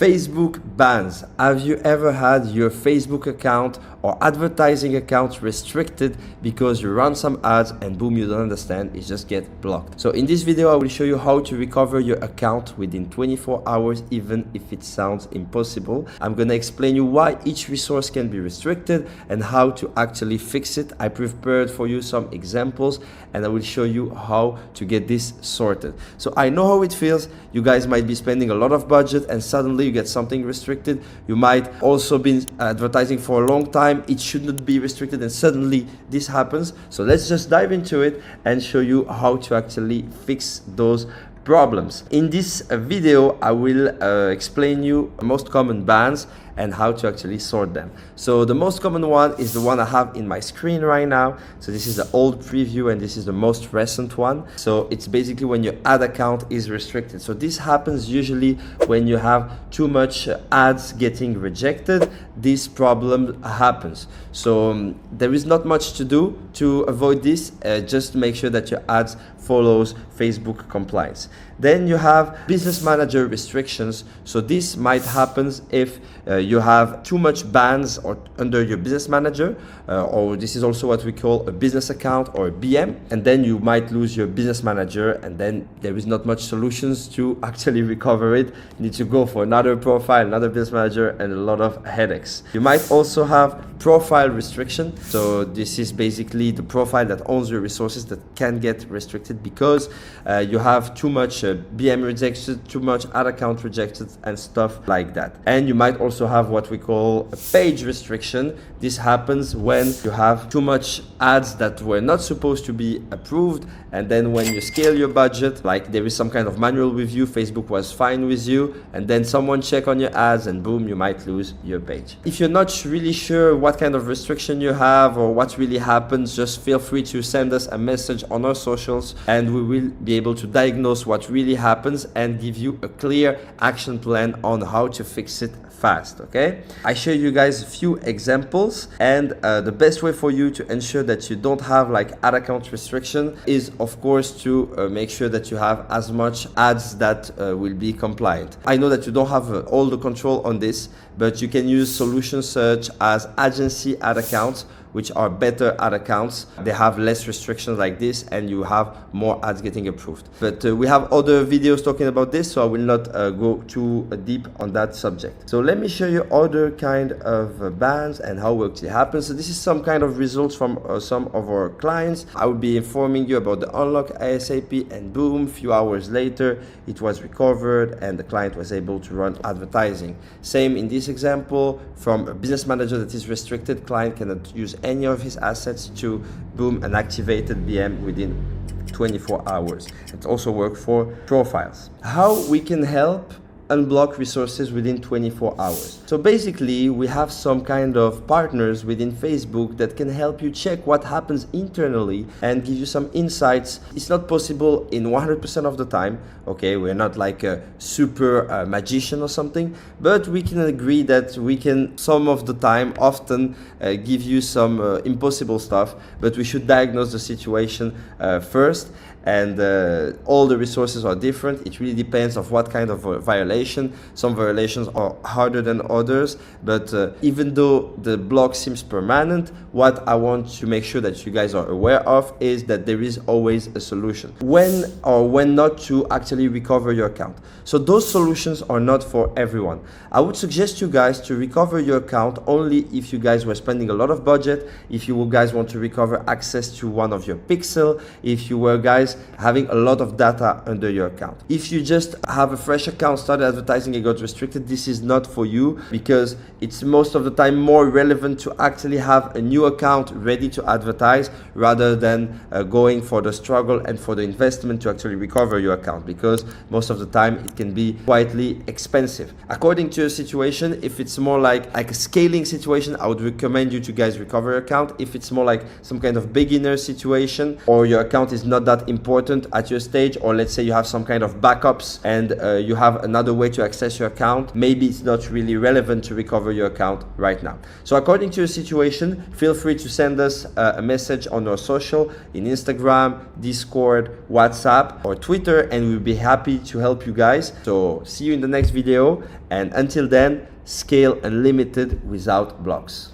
Facebook bans. Have you ever had your Facebook account or advertising account restricted because you run some ads and boom, you don't understand, it just gets blocked? So in this video, I will show you how to recover your account within 24 hours, even if it sounds impossible. I'm gonna explain you why each resource can be restricted and how to actually fix it. I prepared for you some examples and I will show you how to get this sorted. So I know how it feels. You guys might be spending a lot of budget and suddenly you get something restricted. You might also been advertising for a long time. It shouldn't be restricted and suddenly this happens. So let's just dive into it and show you how to actually fix those problems. In this video, I will explain you the most common bans and how to actually sort them. So the most common one is the one I have in my screen right now. So this is the old preview and this is the most recent one. So it's basically when your ad account is restricted. So this happens usually when you have too much ads getting rejected. This problem happens. So there is not much to do to avoid this. Just make sure that your ads follows Facebook compliance. Then you have business manager restrictions. So this might happen if you have too much bans or under your business manager, or this is also what we call a business account or a BM, and then you might lose your business manager and then there is not much solutions to actually recover it. You need to go for another profile, another business manager, and a lot of headaches. You might also have profile restriction. So this is basically the profile that owns your resources that can get restricted because you have too much BM rejected, too much ad account rejected and stuff like that. And you might also have what we call a page restriction. This happens when you have too much ads that were not supposed to be approved, and then when you scale your budget, like there is some kind of manual review, Facebook was fine with you, and then someone check on your ads and boom, you might lose your page. If you're not really sure what kind of restriction you have or what really happens, just feel free to send us a message on our socials and we will be able to diagnose what really happens and give you a clear action plan on how to fix it fast. Okay, I show you guys a few examples, and the best way for you to ensure that you don't have like ad account restriction is of course to make sure that you have as much ads that will be compliant. I know that you don't have all the control on this, but you can use solutions such as agency ad accounts, which are better ad accounts. They have less restrictions like this and you have more ads getting approved. But we have other videos talking about this, so I will not go too deep on that subject. So let me show you other kind of bans and how it actually happens. So this is some kind of results from some of our clients. I will be informing you about the unlock ASAP and boom, few hours later, it was recovered and the client was able to run advertising. Same in this example, from a business manager that is restricted, client cannot use any of his assets to boom an activated BM within 24 hours. It also works for profiles. How we can help unblock resources within 24 hours. So basically we have some kind of partners within Facebook that can help you check what happens internally and give you some insights. It's not possible in 100% of the time. Okay, we're not like a super magician or something, but we can agree that we can some of the time often give you some impossible stuff, but we should diagnose the situation first. And all the resources are different. It really depends on what kind of violation. Some violations are harder than others, but even though the block seems permanent, what I want to make sure that you guys are aware of is that there is always a solution when or when not to actually recover your account. So those solutions are not for everyone. I would suggest you guys to recover your account only if you guys were spending a lot of budget, if you guys want to recover access to one of your pixel, if you were guys having a lot of data under your account. If you just have a fresh account, started advertising and got restricted, this is not for you because it's most of the time more relevant to actually have a new account ready to advertise rather than going for the struggle and for the investment to actually recover your account, because most of the time it can be quietly expensive. According to your situation, if it's more like a scaling situation, I would recommend you to guys recover your account. If it's more like some kind of beginner situation or your account is not that important important at your stage, or let's say you have some kind of backups and you have another way to access your account, maybe it's not really relevant to recover your account right now. So according to your situation, feel free to send us a message on our social in Instagram, Discord, WhatsApp, or Twitter, and we'll be happy to help you guys. So see you in the next video, and until then, scale unlimited without blocks.